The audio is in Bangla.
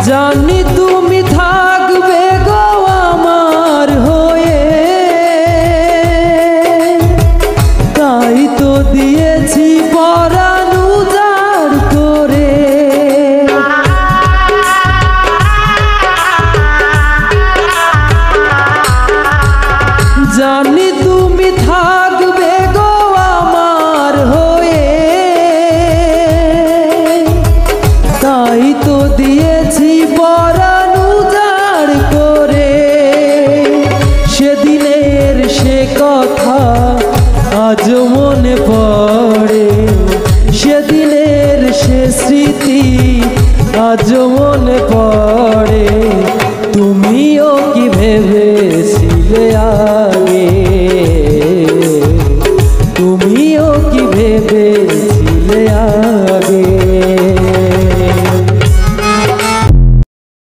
জানি তুমি থাকবে গো আমার হয়ে, তাই তো দিয়েছি পরাণ উজাড় করে। জানি তুমি থাকবে গো আমার হয়ে, তাই তো দিয়েছি পরাণ উজাড় করে। সেদিনের সে কথা আজ মনে পড়ে, সেদিনের সে স্মৃতি আজ মনে পড়ে। তুমিও কি ভেবেছিলে